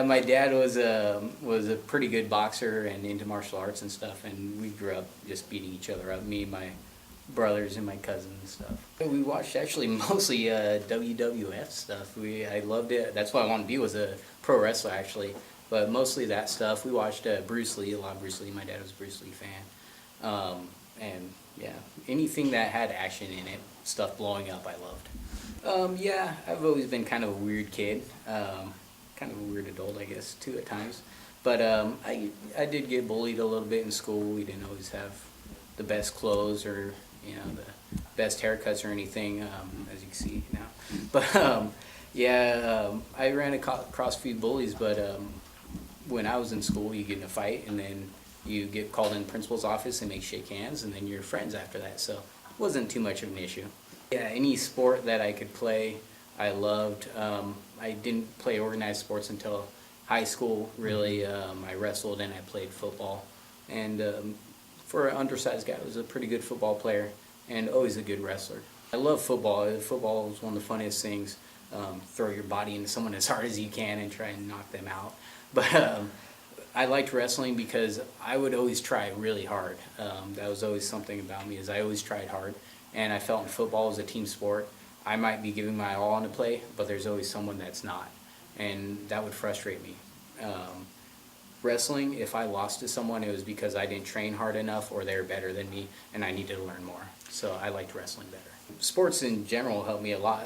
My dad was a pretty good boxer and into martial arts and stuff, and we grew up just beating each other up. Me, my brothers, and my cousins and stuff. We watched actually mostly WWF stuff. I loved it. That's what I wanted to be, was a pro wrestler actually. But mostly that stuff. We watched Bruce Lee, a lot of Bruce Lee. My dad was a Bruce Lee fan, and yeah, anything that had action in it, stuff blowing up, I loved. Yeah, I've always been kind of a weird kid. Kind of a weird adult, I guess, too, at times. But I did get bullied a little bit in school. We didn't always have the best clothes or the best haircuts or anything, as you can see now. But yeah, I ran across a few bullies. But when I was in school, you get in a fight, and then you get called in the principal's office and they shake hands, and then you're friends after that. So it wasn't too much of an issue. Yeah, any sport that I could play, I loved. I didn't play organized sports until high school, really. I wrestled and I played football. And for an undersized guy, I was a pretty good football player and always a good wrestler. I love football. Football is one of the funniest things. Throw your body into someone as hard as you can and try and knock them out. But I liked wrestling because I would always try really hard. That was always something about me, is I always tried hard. And I felt in football as a team sport, I might be giving my all on the play, but there's always someone that's not. And that would frustrate me. Wrestling, if I lost to someone, it was because I didn't train hard enough or they were better than me and I needed to learn more. So I liked wrestling better. Sports in general helped me a lot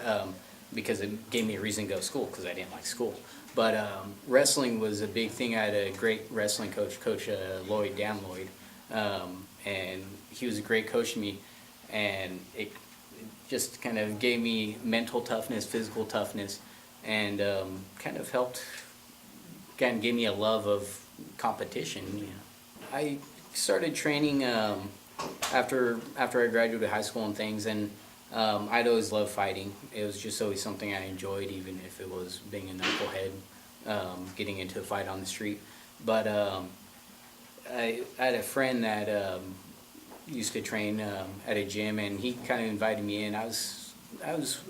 because it gave me a reason to go to school, because I didn't like school. But wrestling was a big thing. I had a great wrestling coach, Coach Lloyd, Dan Lloyd, and he was a great coach to me. And it just kind of gave me mental toughness, physical toughness, and kind of gave me a love of competition. I started training after I graduated high school and things, and I'd always loved fighting. It was just always something I enjoyed, even if it was being a knucklehead, getting into a fight on the street. But I had a friend that used to train at a gym, and he kind of invited me in. I was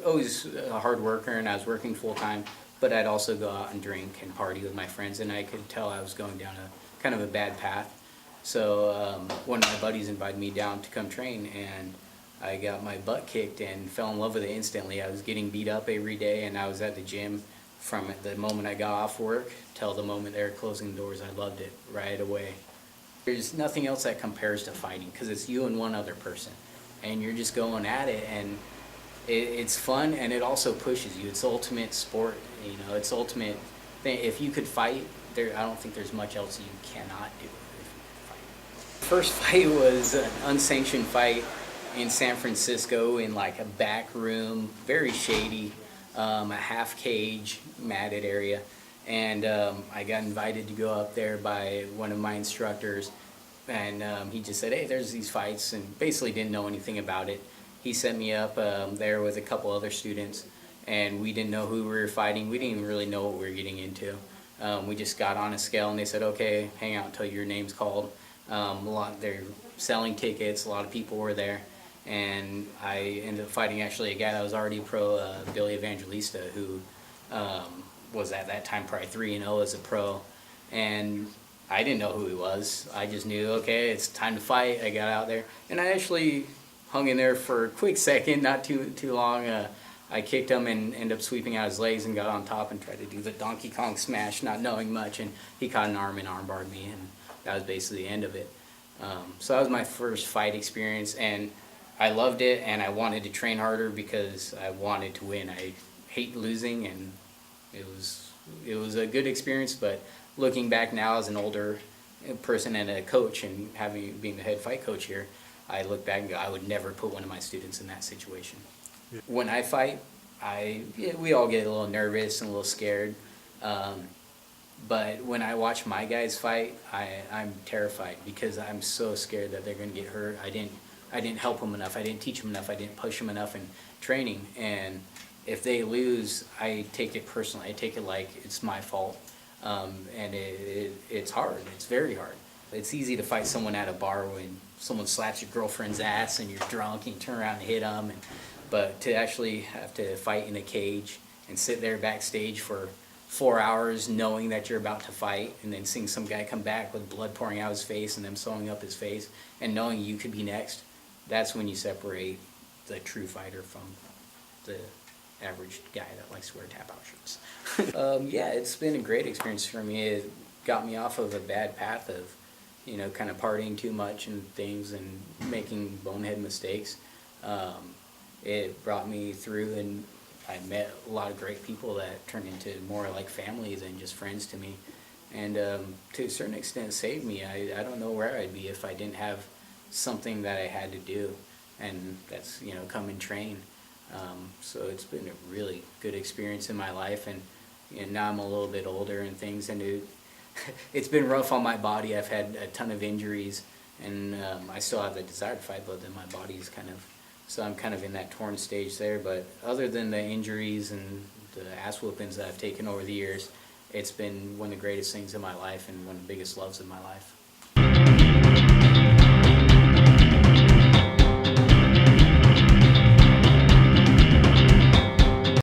always a hard worker, and I was working full time, but I'd also go out and drink and party with my friends, and I could tell I was going down a kind of a bad path. So one of my buddies invited me down to come train, and I got my butt kicked and fell in love with it instantly. I was getting beat up every day, and I was at the gym from the moment I got off work till the moment they were closing the doors. I loved it right away. There's nothing else that compares to fighting, because it's you and one other person, and you're just going at it, and it's fun, and it also pushes you. It's ultimate sport, it's ultimate thing. If you could fight, I don't think there's much else you cannot do if you could fight. First fight was an unsanctioned fight in San Francisco in like a back room, very shady, a half cage, matted area. And I got invited to go up there by one of my instructors, and he just said, hey, there's these fights, and basically didn't know anything about it. He set me up there with a couple other students, and we didn't know who we were fighting. We didn't even really know what we were getting into. We just got on a scale, and they said, okay, hang out until your name's called. They're selling tickets, a lot of people were there, and I ended up fighting actually a guy that was already pro, Billy Evangelista, who was at that time probably 3-0 as a pro, and I didn't know who he was. I just knew, okay, it's time to fight. I got out there, and I actually hung in there for a quick second, not too long. I kicked him and ended up sweeping out his legs and got on top and tried to do the Donkey Kong smash, not knowing much, and he caught an arm and armbarred me, and that was basically the end of it. So that was my first fight experience, and I loved it, and I wanted to train harder because I wanted to win. I hate losing, and it was a good experience. But looking back now as an older person and a coach, and being the head fight coach here, I look back and go, I would never put one of my students in that situation. Yeah. When I fight, we all get a little nervous and a little scared. But when I watch my guys fight, I'm terrified, because I'm so scared that they're going to get hurt. I didn't help them enough. I didn't teach them enough. I didn't push them enough in training. And if they lose, I take it personally. I take it like it's my fault. And it's hard. It's very hard. It's easy to fight someone at a bar when someone slaps your girlfriend's ass and you're drunk and you turn around and hit them. But to actually have to fight in a cage and sit there backstage for 4 hours knowing that you're about to fight, and then seeing some guy come back with blood pouring out his face and them sewing up his face, and knowing you could be next, that's when you separate the true fighter from the average guy that likes to wear tap-out shirts. Yeah, it's been a great experience for me. It got me off of a bad path of, kind of partying too much and things and making bonehead mistakes. It brought me through, and I met a lot of great people that turned into more like family than just friends to me. And to a certain extent saved me. I don't know where I'd be if I didn't have something that I had to do, and that's, come and train. So it's been a really good experience in my life, and now I'm a little bit older and things, and it's been rough on my body. I've had a ton of injuries, and I still have the desire to fight, but then my body's so I'm kind of in that torn stage there. But other than the injuries and the ass whoopings that I've taken over the years, it's been one of the greatest things in my life and one of the biggest loves of my life.